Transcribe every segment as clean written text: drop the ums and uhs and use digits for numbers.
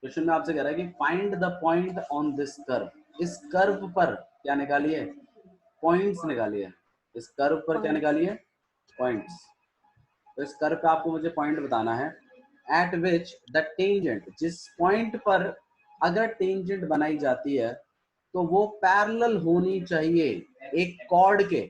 Question में आपसे कह रहा है कि find the point on this curve, इस कर्व पर क्या निकालिए, पॉइंट्स निकालिए, इस कर्व पर क्या निकालिए, पॉइंट्स। तो इस कर्व का आपको मुझे पॉइंट बताना है, एट विच द टेंजेंट, जिस पॉइंट पर अगर टेंजेंट बनाई जाती है तो वो पैरेलल होनी चाहिए एक कॉर्ड के,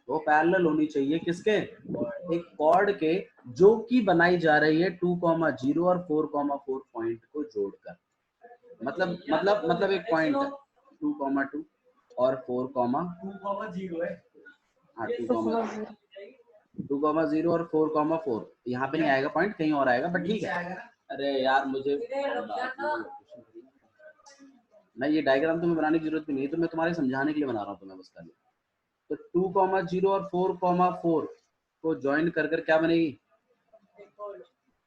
वो पैरेलल होनी चाहिए किसके, एक कॉर्ड के, जो कि बनाई जा रही है 2,0 और 4,4 पॉइंट को जोड़कर। मतलब एक पॉइंट है 2,2 और 4,0 है, हाँ 2,0 और 4,4, यहाँ पे नहीं आएगा पॉइंट, कहीं और आएगा, बट ठीक है। अरे यार मुझे नहीं, ये डायग्राम तुम्हें बनाने की जरूरत भी नहीं है, तो मैं तुम्हारे समझाने के लिए बना रहा हूँ तुम्हें बस खाली। तो 2,0 और 4,4 को ज्वाइन कर कर क्या बनेगी,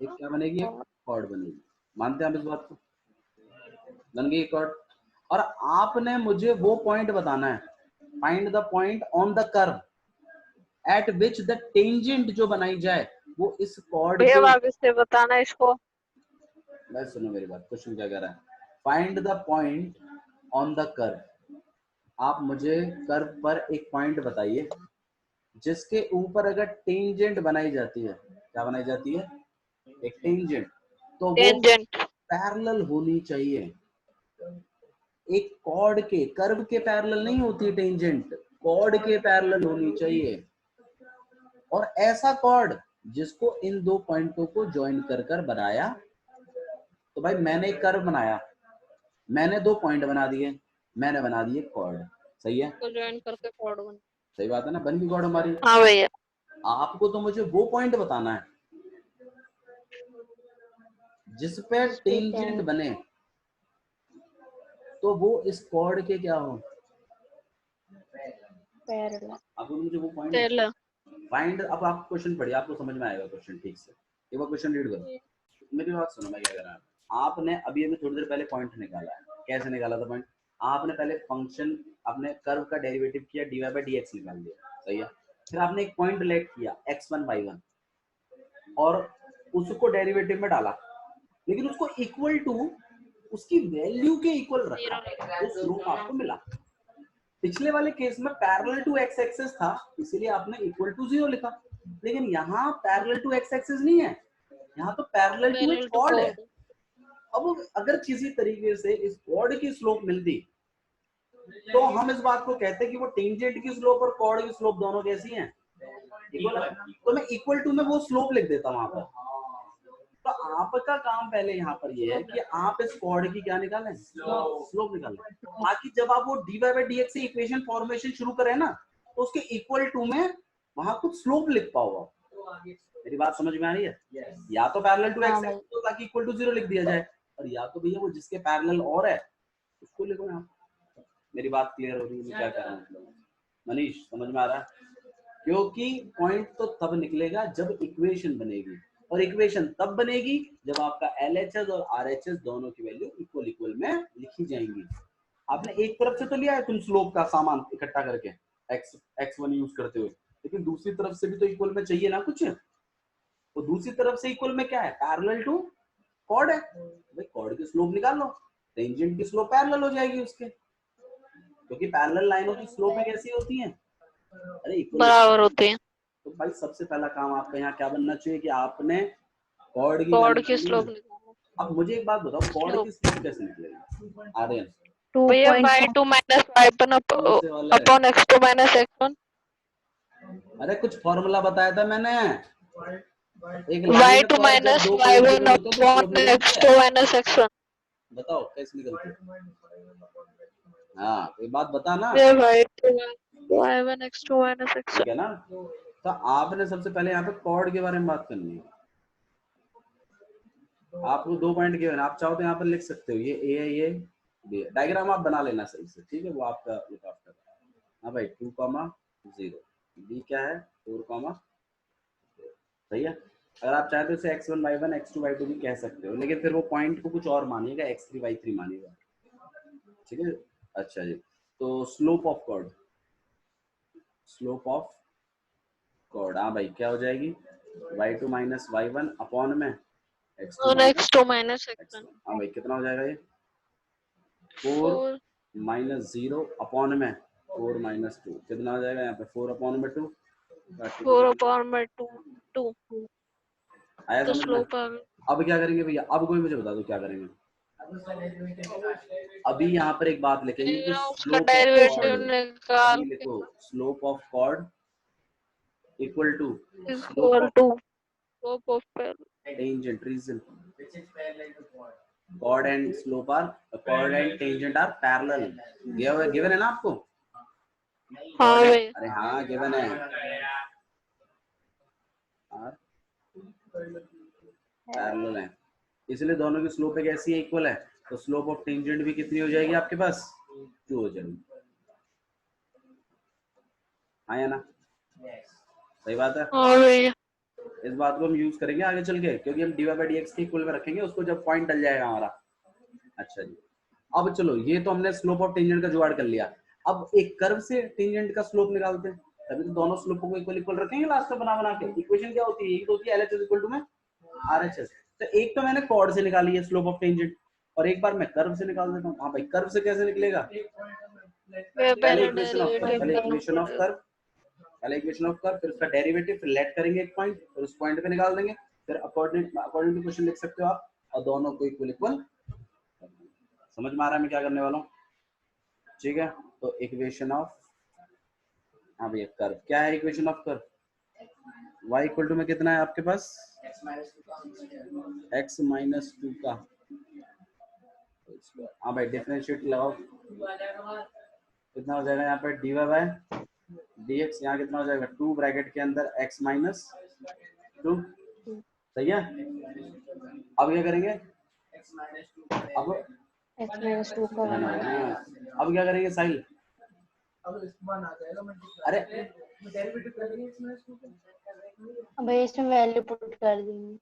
एक क्या बनेगी, एक कॉर्ड बनेगी। मानते हैं आप इस बात को, बन गई कॉर्ड। और आपने मुझे वो पॉइंट बताना है, find the point on the curve at which the tangent जो बनाई जाए वो इस कॉर्ड के, वापस से बताना इसको। बस सुनो मेरी बात, क्वेश्चन क्या कह रहा है, find the point on the curve, आप मुझे कर्व पर एक पॉइंट बताइए जिसके ऊपर अगर टेंजेंट बनाई जाती है, क्या बनाई जाती है, एक टेंजेंट, तो वो टेंजेंट पैरेलल होनी चाहिए एक कॉर्ड के, कर्व के पैरेलल नहीं होती टेंजेंट, कॉर्ड के पैरेलल होनी चाहिए। और ऐसा कॉर्ड जिसको इन दो पॉइंटों को ज्वाइन कर कर बनाया। तो भाई मैंने एक कर्व बनाया, मैंने दो पॉइंट बना दिए, मैंने बना दिए कॉर्ड, सही है, को ज्वाइन करके कॉर्ड बन। सही बात है ना, बन गई कॉर्ड हमारी। हाँ भैया। आपको तो मुझे वो पॉइंट बताना है जिस पे ठीक है। टेंजेंट बने, तो वो इस कॉर्ड के क्या हो, पैरेलल। आपको मुझे वो पॉइंट पैरेलल। फाइंड। अब आप क्वेश्चन पढ़िए, आपको समझ में आएगा क्वेश्चन ठीक से, एक बार क्वेश्चन रीड करो, मेरी बात सुनो, मैं क्या कह रहा हूँ। आपने अभी अभी थोड़ी देर पहले पॉइंट निकाला है, कैसे निकाला था पॉइंट, आपने पहले फंक्शन, आपने कर्व का डेरिवेटिव किया, dy/dx निकाल दिया, सही है, फिर आपने एक पॉइंट लेट किया x1 y1 और उसको डेरिवेटिव में डाला, लेकिन उसको इक्वल टू उसकी वैल्यू के इक्वल रखा, तो स्लोप आपको मिला। पिछले वाले केस में पैरेलल टू एक्स एक्सिस था, इसीलिए आपने इक्वल टू 0 लिखा, लेकिन यहाँ पैरेलल टू एक्स एक्सिस नहीं है, यहाँ तो पैरेलल टू एक पैरेलल टू कॉर्ड है। कॉर्ड। अब अगर किसी तरीके से इस कॉर्ड की स्लोप मिलती तो हम इस बात को कहते कि वो टेंजेंट की स्लोप और कॉर्ड की स्लोप दोनों कैसी हैं, इक्वल है। तो मैं इक्वल टू में वो स्लोप लिख देता वहां पर। तो आपका काम पहले यहाँ पर ये है कि आप इस कॉर्ड की क्या निकालें, स्लोप निकालें, ताकि जब आप वो dy/dx से इक्वेशन फॉर्मेशन शुरू करें ना, तो उसके इक्वल टू में वहां कुछ स्लोप लिख पाओ। मेरी बात समझ में आ रही है, या तो पैरेलल टू हाँ एक्स भाई। तो ताकि इक्वल टू 0 लिख दिया जाए, और या तो भैया वो जिसके पैरेलल और है उसको लिखो यहाँ। मेरी बात क्लियर हो रही है मैं क्या कह रहा हूँ, मनीष समझ में आ रहा है? क्योंकि पॉइंट तो तब निकलेगा जब इक्वेशन बनेगी, और इक्वेशन तब बनेगी जब आपका LHS और RHS दोनों की वैल्यू इक्वल इक्वल में लिखी जाएंगी। आपने एक तरफ से तो लिया है तुम स्लोप का सामान इकट्ठा करके x1 यूज करते हुए, लेकिन दूसरी तरफ से भी तो इक्वल में चाहिए ना कुछ, तो दूसरी तरफ से इक्वल में क्या है, पैरेलल टू कॉर्ड है, भाई कॉर्ड की स्लोप निकाल लो, टेंजेंट की स्लोप पैरेलल हो जाएगी उसके, क्योंकि पैरेलल लाइनों की स्लोप कैसी होती है, अरे इक्वल। बराबर होते हैं। तो भाई सबसे पहला काम आपका यहाँ क्या बनना चाहिए कि आपने कॉर्ड की क्या कॉर्ड की निकालनी है। स्लोप निकालो। अब मुझे एक बात बताओ, कॉर्ड स्लोप की स्लोप कैसे निकलेगी, आर्यन भैया y2 माइनस y1 कौन से वाले, अपॉन x2 माइनस x1। अरे कुछ फॉर्मूला बताया था मैंने, एक लाइन y2 पर जब माइनस दो पॉइंट y1 जुड़े होते हैं तो स्लोप अपॉन निकलती है, x2 माइनस x1। बताओ कैसे निकलती है, हाँ ये बात बता ना, y2 y1 x2 minus x1। ठीक है ना। तो आपने सबसे पहले यहाँ पे कॉर्ड के बारे में बात करनी है, आपको दो पॉइंट गिवन, आप चाहो तो यहाँ पर लिख सकते हो, ये ए है, ये बी है, डायग्राम आप बना लेना सही से, ठीक है, वो आपका लुक आफ्टर। हाँ भाई 2,0, बी क्या है 4, सही है। अगर आप चाहे तो इसे x1 y1 x2 y2 भी कह सकते हो, लेकिन फिर वो पॉइंट को कुछ और मानिएगा, x3 y3 मानिएगा, ठीक है। अच्छा जी, तो slope of chord, slope of chord, हाँ भाई क्या हो जाएगी, y2 माइनस y1 अपॉन में और x2 minus x1. हाँ भाई कितना हो जाएगा ये 4 4 माइनस 0 अपॉन में 4 माइनस 2 कितना हो जाएगा यहाँ पे 4 अपॉन में 2 upon by 2 आया तो समझ में। स्लोप आ गई. अब क्या करेंगे भैया, अब कोई मुझे बता दो क्या करेंगे। अभी यहाँ पर एक बात लिखेंगे कि उसका स्लोप ऑफ डेरिवेटिव कॉर्ड, निकाल अभी लिखो slope of chord equal to equal to slope of tangent reason chord and slope are chord and tangent are parallel. Given है ना आपको? हाँ भाई. अरे हाँ गिवन है, पैरेलल है, इसलिए दोनों की स्लोप एक ऐसी है इक्वल है, तो स्लोप ऑफ टेंजेंट भी कितनी हो जाएगी आपके पास 2 हो जाएगी। हाँ या ना, सही बात है। हाँ भैया. इस बात को हम यूज करेंगे आगे चल के, क्योंकि हम dy by dx के इक्वल में रखेंगे उसको जब पॉइंट डल जाएगा हमारा। अच्छा जी, अब चलो ये तो हमने स्लोप ऑफ टेंजेंट का जुगाड़ कर लिया। अब एक कर्व से टेंजेंट का स्लोप निकालते हैं, तभी तो दोनों स्लोपों को इक्वल इक्वल रखेंगे लास्ट में बना के। इक्वेशन क्या होती है, एक तो होती है LHS इक्वल टू में RHS। तो एक तो मैंने कॉर्ड से निकाली है स्लोप ऑफ टेंजेंट, और एक बार मैं कर्व से निकाल देता हूँ। हाँ भाई कर्व से कैसे निकलेगा, पहले इक्वेशन ऑफ कर्व, पहले इक्वेशन ऑफ कर्व, फिर उसका डेरिवेटिव, फिर लेट करेंगे एक पॉइंट, फिर उस पॉइंट पे निकाल देंगे, फिर अकॉर्डिंग टू क्वेश्चन लिख सकते हो आप, और दोनों को इक्वल इक्वल। समझ में आ रहा है मैं क्या करने वाला हूँ? ठीक है, तो इक्वेशन ऑफ, हाँ भैया कर्व क्या है, equation of curve y equal to में कितना है आपके पास x माइनस 2 का, हाँ भाई डिफरेंशिएट लगाओ, कितना हो जाएगा यहाँ पे dy बाय dx, यहाँ कितना हो जाएगा 2 ब्रैकेट के अंदर x माइनस 2, सही है। अब क्या करेंगे, अब x माइनस 2 का अब क्या करेंगे साहिल, अरे अब इसमें वैल्यू पुट कर देंगे।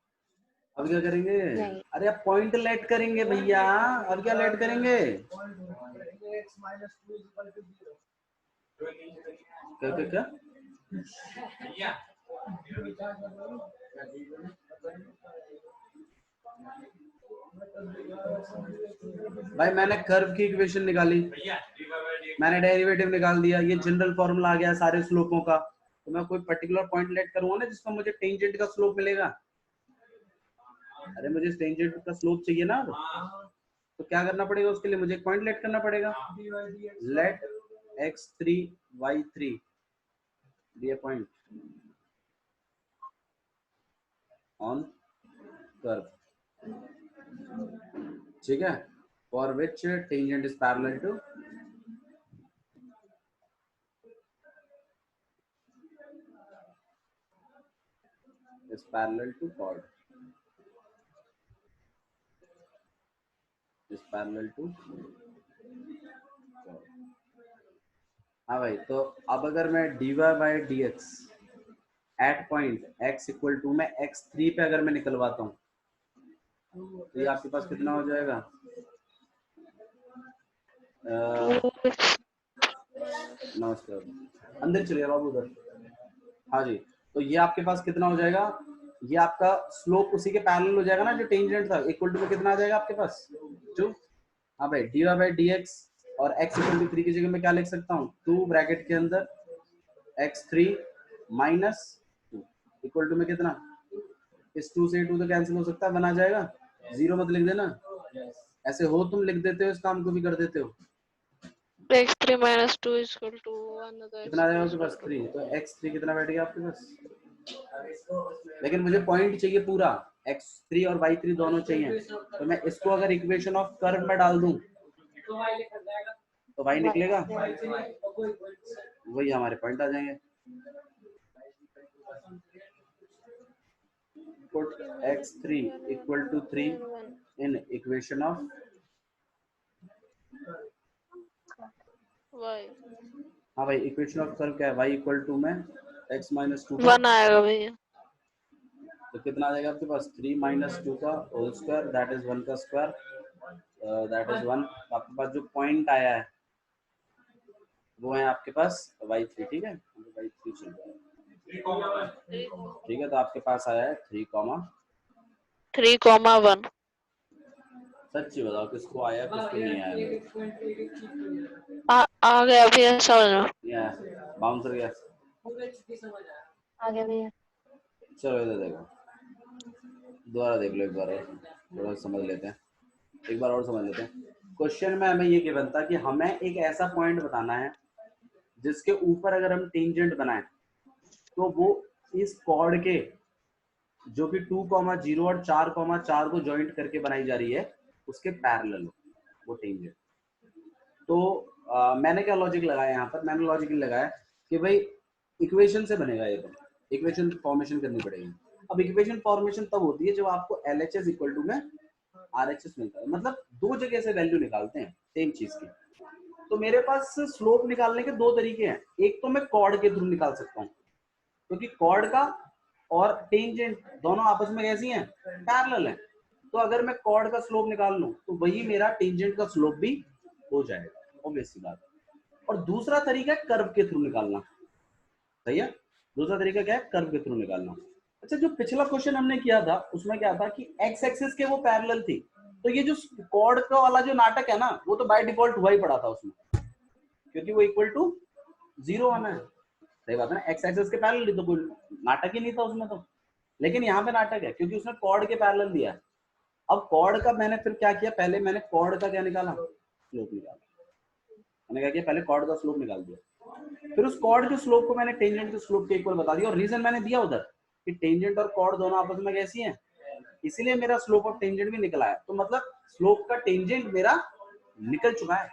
अब क्या करेंगे, नहीं। अरे अब पॉइंट लेट करेंगे भैया, अब क्या लेट करेंगे, क्या क्या क्या भाई मैंने कर्व की इक्वेशन निकाली, मैंने डेरिवेटिव निकाल दिया, ये जनरल फॉर्मूला आ गया सारे स्लोपों का, तो मैं कोई पर्टिकुलर पॉइंट लेट करूंगा ना जिसको मुझे टेंजेंट का स्लोप मिलेगा। अरे मुझे टेंजेंट का स्लोप चाहिए ना, तो क्या करना पड़ेगा उसके लिए, मुझे एक पॉइंट लेट करना पड़ेगा, let x3 y3 be a point on curve, ठीक है, for which tangent is parallel to chord is parallel to chord। हाँ भाई, तो अब अगर मैं dy by dx at point x equal to में x3 पे अगर मैं निकलवाता हूँ, तो ये आपके पास कितना हो जाएगा, नमस्कार, अंदर चलिए बाबू उधर, हाँ जी, तो ये आपके पास कितना हो जाएगा, ये आपका स्लोप उसी के पैरेलल हो जाएगा ना जो टेंजेंट था, इक्वल टू में कितना आ जाएगा आपके पास 2। हाँ भाई dy by dx और x इक्वल टू 3 की जगह मैं क्या लिख सकता हूँ, 2 ब्रैकेट के अंदर x3 माइनस 2 इक्वल टू में कितना, इस 2 से 2 तो कैंसिल हो सकता है, बना जाएगा, 0 मत लिख देना, ऐसे हो तुम लिख देते हो, इस काम को भी कर देते हो। x3 minus 2 is equal to 1 कितना आ जाएगा आपके पास 3, तो x3 कितना बैठ गया आपके पास, लेकिन मुझे पॉइंट चाहिए पूरा, x3 और y3 दोनों चाहिए, तो मैं इसको अगर इक्वेशन ऑफ कर्व में डाल दूं तो y निकलेगा, वही हमारे पॉइंट आ जाएंगे। Put x3 equal to 3 in equation of y, हाँ भाई इक्वेशन ऑफ कर्व क्या है, y इक्वल टू में x माइनस 2 1 आएगा भैया, तो कितना आ जाएगा आपके पास 3 माइनस 2 का होल स्क्वायर, दैट इज 1 का स्क्वायर, दैट इज 1। आपके पास जो पॉइंट आया है वो है आपके पास y3, ठीक है, y3 चल रहा है, ठीक है, तो आपके पास आया है 3, 3,1. सच्ची बताओ किसको आया किसको नहीं आया? आ गया अभी समझ में. या बाउंसर गया। आ गया भैया। चलो इधर देखो, दोबारा देख लो एक बार और, थोड़ा समझ लेते हैं, एक बार और समझ लेते हैं। क्वेश्चन में हमें ये गिवन था कि हमें एक ऐसा पॉइंट बताना है जिसके ऊपर अगर हम टेंजेंट बनाएं तो वो इस कॉर्ड के जो कि 2,0 और 4,4 को ज्वाइंट करके बनाई जा रही है उसके पैरेलल हो वो टेंजेंट। तो मैंने क्या लॉजिक लगाया यहाँ पर? मैंने लॉजिक लगाया कि भाई इक्वेशन से बनेगा ये, तो इक्वेशन फॉर्मेशन करनी पड़ेगी। अब इक्वेशन फॉर्मेशन तब होती है जब आपको LHS इक्वल टू में RHS मिलता है, मतलब दो जगह से वैल्यू निकालते हैं सेम चीज की। तो मेरे पास स्लोप निकालने के दो तरीके हैं। एक तो मैं कॉर्ड के थ्रू निकाल सकता हूँ, क्योंकि कॉर्ड का और टेंजेंट दोनों आपस में कैसी हैं? पैरेलल हैं। तो अगर मैं कॉर्ड का स्लोप निकाल लूं तो वही मेरा टेंजेंट का स्लोप भी हो जाएगा, ऑब्वियस सी बात। और दूसरा तरीका है कर्व के थ्रू निकालना, सही है? दूसरा तरीका क्या है? कर्व के थ्रू निकालना। अच्छा, जो पिछला क्वेश्चन हमने किया था उसमें क्या था कि एक्स एक्सिस के वो पैरेलल थी, तो ये जो कॉर्ड का वाला जो नाटक है ना वो तो बाय डिफॉल्ट हुआ ही पड़ा था उसमें, क्योंकि वो इक्वल टू 0 आना है। सही बात है ना, एक्स एक्सिस के पैरेलल, तो कोई नाटक ही नहीं था उसमें तो। लेकिन यहाँ पे नाटक है क्योंकि उसने कॉर्ड के पैरेलल दिया है। अब कॉर्ड का मैंने फिर क्या किया, पहले मैंने कॉर्ड का क्या निकाला? स्लोप निकाला। मैंने क्या किया? पहले कॉर्ड का स्लोप निकाल दिया, फिर उस कॉर्ड के स्लोप को मैंने टेंजेंट के स्लोप के इक्वल बता दिया। और रीजन मैंने दिया उधर कि टेंजेंट और कॉर्ड दोनों आपस में कैसी हैं, इसीलिए मेरा स्लोप ऑफ टेंजेंट भी निकला है। तो मतलब स्लोप का टेंजेंट मेरा निकल चुका है,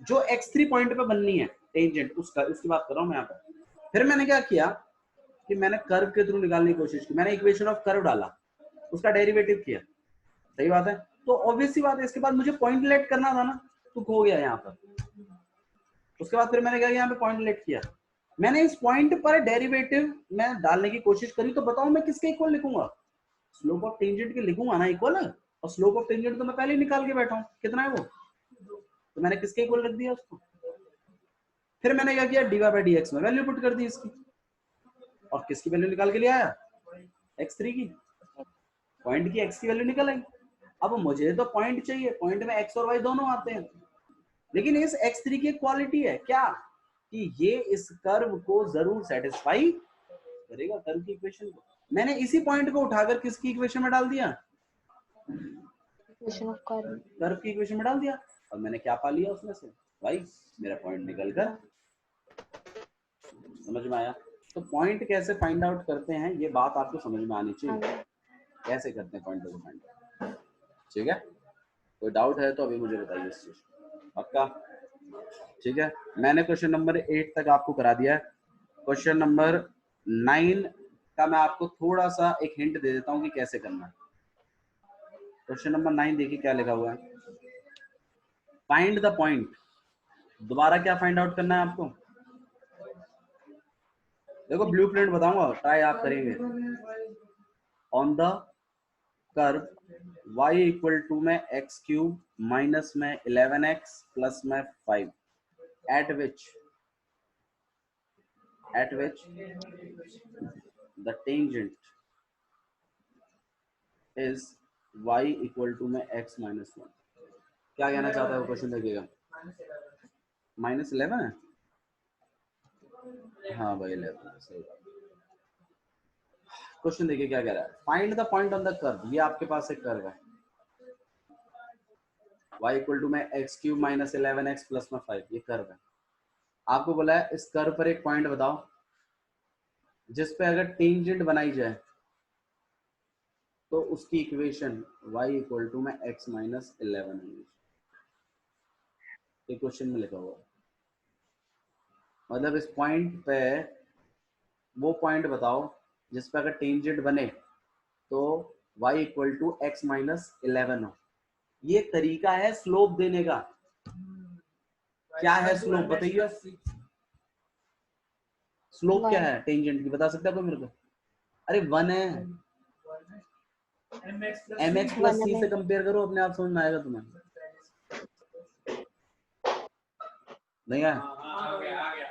जो x3 पॉइंट पे बननी है टेंजेंट उसका, उसकी बात कर रहा हूँ मैं यहाँ पर। फिर मैंने क्या किया कि मैंने कर्व के थ्रू निकालने की कोशिश की। मैंने इक्वेशन ऑफ कर्व डाला, उसका डेरिवेटिव किया, सही बात है। तो ऑब्वियस सी बात है, इसके बाद मुझे पॉइंट लेट करना था ना, तो हो गया यहाँ पर। उसके बाद फिर मैंने क्या किया, यहाँ पे पॉइंट लेट किया। मैंने इस पॉइंट पर डेरिवेटिव में डालने की कोशिश करी, तो बताओ मैं किसके इक्वल लिखूंगा? स्लोप ऑफ टेंजेंट के लिखूंगा ना इक्वल, और स्लोप ऑफ टेंजेंट तो मैं पहले ही निकाल के बैठा हूँ, कितना है वो, तो मैंने किसके इक्वल रख दिया उसको। फिर मैंने क्या किया, dy बाई dx में वैल्यू पुट कर दी इसकी, और किसकी वैल्यू निकाल के ले आया? x3 की, पॉइंट की x की वैल्यू निकल आई। अब मुझे तो पॉइंट चाहिए, पॉइंट में x और y दोनों आते हैं, लेकिन इस x3 की क्वालिटी है क्या कि ये इस कर्व को जरूर सेटिस्फाई करेगा, कर्व की इक्वेशन को। मैंने इसी पॉइंट को उठाकर किसकी इक्वेशन में डाल दिया? Equation of curve. कर्व की इक्वेशन में डाल दिया, और मैंने क्या पा लिया उसमें से? भाई मेरा पॉइंट निकल कर, समझ में आया? तो पॉइंट कैसे फाइंड आउट करते हैं ये बात आपको समझ में आनी चाहिए, कैसे करते हैं पॉइंट को फाइंड आउट, ठीक है? कोई डाउट है तो अभी मुझे बताइए इस चीज, पक्का? ठीक है, मैंने क्वेश्चन नंबर 8 तक आपको करा दिया है। क्वेश्चन नंबर 9 का मैं आपको थोड़ा सा एक हिंट दे देता हूँ कि कैसे करना है। क्वेश्चन नंबर 9 देखिए क्या लिखा हुआ है, फाइंड द पॉइंट। दोबारा क्या फाइंड आउट करना है आपको? देखो ब्लूप्रिंट बताऊंगा, ट्राई आप करेंगे। On the curve y equal to में एक्स क्यूब माइनस में 11x प्लस में 5 at which the tangent is y equal to में x minus 1। क्या कहना चाहता है वो क्वेश्चन? देखिएगा, -11 है, हाँ भाई 11 है, सही बात। क्वेश्चन देखिए क्या कह रहा है, find the point on the curve. ये आपके पास एक कर्व है, y इक्वल टू में x cube minus 11x plus में 5, ये कर्व है। आपको बोला है इस कर्व पर एक पॉइंट बताओ जिस पे अगर टेंजेंट बनाई जाए तो उसकी इक्वेशन y इक्वल टू में x माइनस 11 होगी। ये क्वेश्चन में लिखा हुआ है, मतलब इस पॉइंट पे वो पॉइंट बताओ जिस पे अगर टेंजेंट बने तो y equal to x minus 11 हो। ये तरीका है स्लोप देने का। क्या है स्लोप बताइए? स्लोप क्या है टेंजेंट की, बता सकता है कोई मेरे को? अरे 1 है, mx प्लस c से कंपेयर करो, अपने आप समझ में आएगा तुम्हें। नहीं है?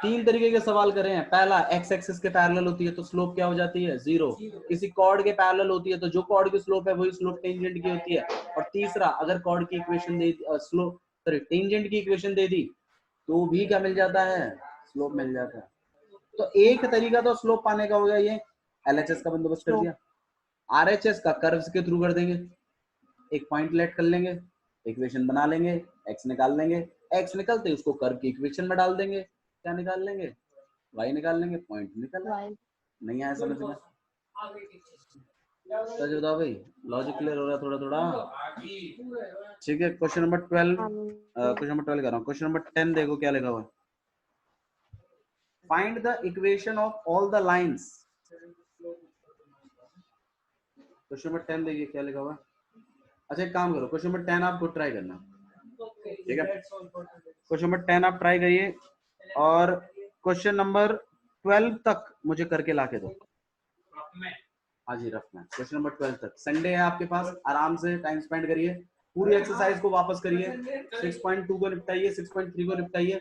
तीन तरीके के सवाल करे हैं। पहला, एक्स एक्सिस के पैरेलल होती है तो स्लोप क्या हो जाती है? 0। किसी कॉर्ड के पैरेलल होती है तो जो कॉर्ड की स्लोप है वही स्लोप टेंजेंट की होती है। और तीसरा, अगर कॉर्ड की इक्वेशन दे स्लोप सॉरी टेंजेंट की इक्वेशन दे दी तो भी क्या मिल जाता है? स्लोप मिल जाता है। तो एक तरीका तो स्लोप पाने का हो गया, ये एलएचएस का बंदोबस्त कर दिया। आरएचएस का कर्व्स के थ्रू कर देंगे, एक पॉइंट लेट कर लेंगे, इक्वेशन बना लेंगे, एक्स निकाल लेंगे, एक्स निकलते उसको कर्व की इक्वेशन में डाल देंगे, क्या निकाल लेंगे? वाई निकाल लेंगे, पॉइंट निकल। नहीं आया समझ में? सच बताओ भाई, लॉजिक क्लियर हो रहा है थोड़ा थोड़ा? ठीक है, क्वेश्चन नंबर 12 क्वेश्चन नंबर 12 कर रहा हूँ। क्वेश्चन नंबर 10 देखो क्या लिखा हुआ है। Find the equation of all the lines. Question number 10 देखिए क्या लिखा हुआ है। अच्छा एक काम करो, क्वेश्चन नंबर 10 आप खुद ट्राई करना, ठीक है? क्वेश्चन नंबर 10 आप ट्राई करिए और क्वेश्चन नंबर 12 तक मुझे करके लाके दो। हाँ जी, रफ में क्वेश्चन नंबर 12 तक। संडे है आपके पास, आराम से टाइम स्पेंड करिए, पूरी एक्सरसाइज को वापस करिए, 6.2 को निपटाइए, 6.3 को निपटाइए,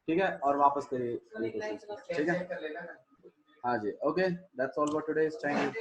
ठीक है? और वापस करिए, ठीक है? हाँ जी, okay, that's all for today, thank you.